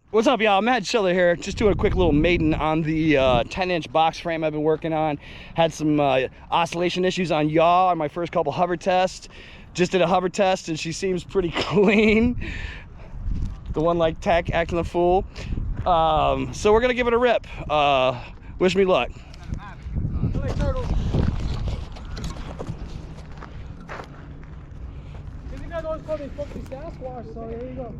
What's up, y'all? Matt Schiller here, just doing a quick little maiden on the 10-inch box frame I've been working on. Had some oscillation issues on yaw on my first couple hover tests. Just did a hover test and she seems pretty clean. The one like tech acting a fool. So we're gonna give it a rip. Wish me luck. You guys always call me Sasquatch, so there you go.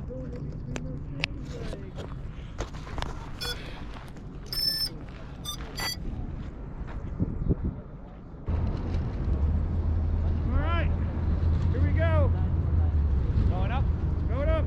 Alright, here we go. Going up, going up.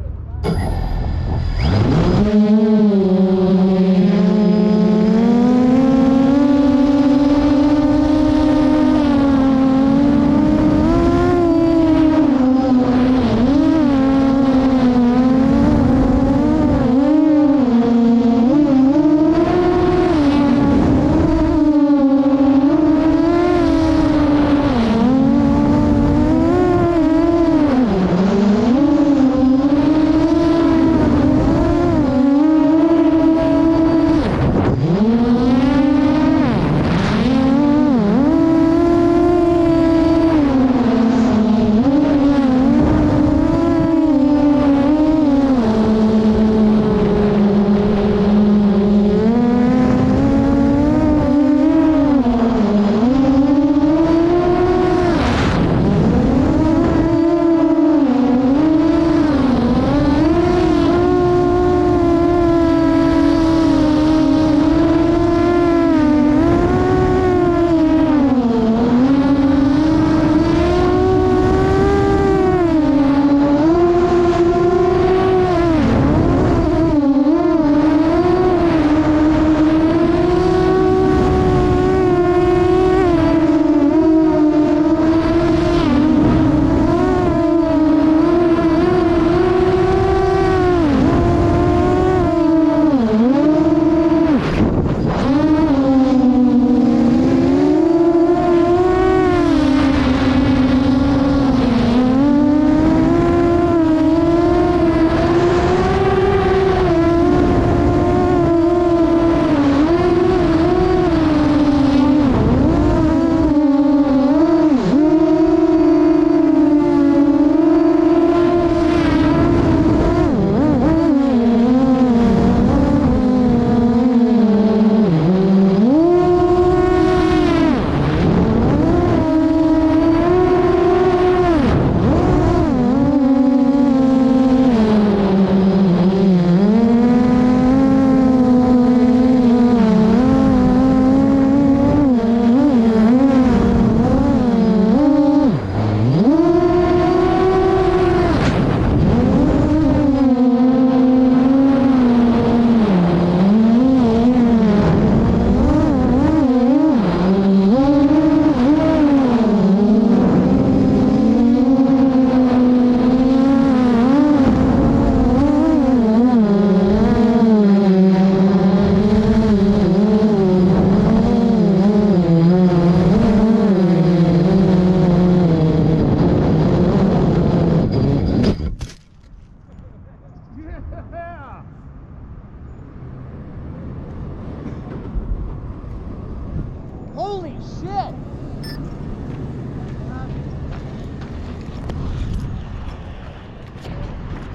Holy shit!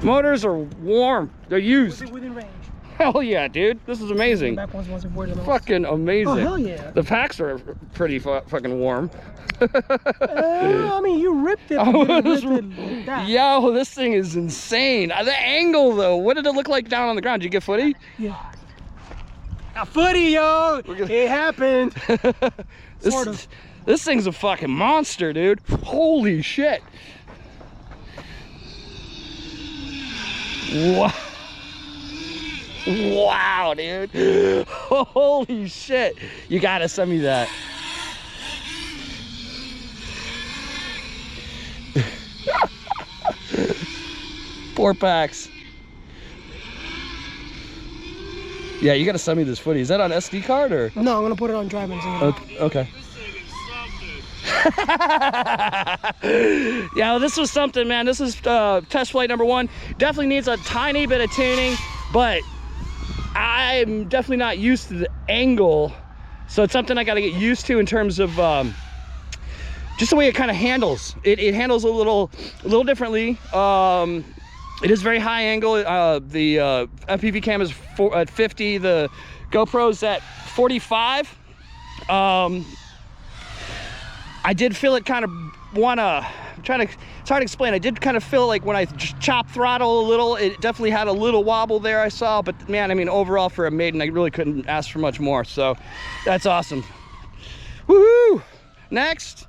Motors are warm. They're used. Was it within range? Hell yeah, dude. This is amazing. Back once before the Fucking amazing. Oh, hell yeah. The packs are pretty fucking warm. I mean, you ripped it. But you ripped it like that. Yo, this thing is insane. The angle, though. What did it look like down on the ground? Did you get footy? Yeah. A footy, yo! It happened. Sort of. This thing's a fucking monster, dude. Holy shit. Wow. Wow, dude. Holy shit. You gotta send me that. Four packs. Yeah, you gotta send me this footy. Is that on SD card or? No, I'm gonna put it on drive and Okay. Okay. Yeah, well, this was something, man. This is test flight number 1. Definitely needs a tiny bit of tuning, but I'm definitely not used to the angle, so it's something I got to get used to in terms of just the way it kind of handles. It handles a little differently. It is very high angle. The FPV cam is at 50. The GoPro's at 45. I did feel it kind of it's hard to explain. I did kind of feel like when I just chopped throttle a little, it definitely had a little wobble there I saw, but man, I mean, overall for a Maiden, I really couldn't ask for much more. So that's awesome. Woohoo! Next.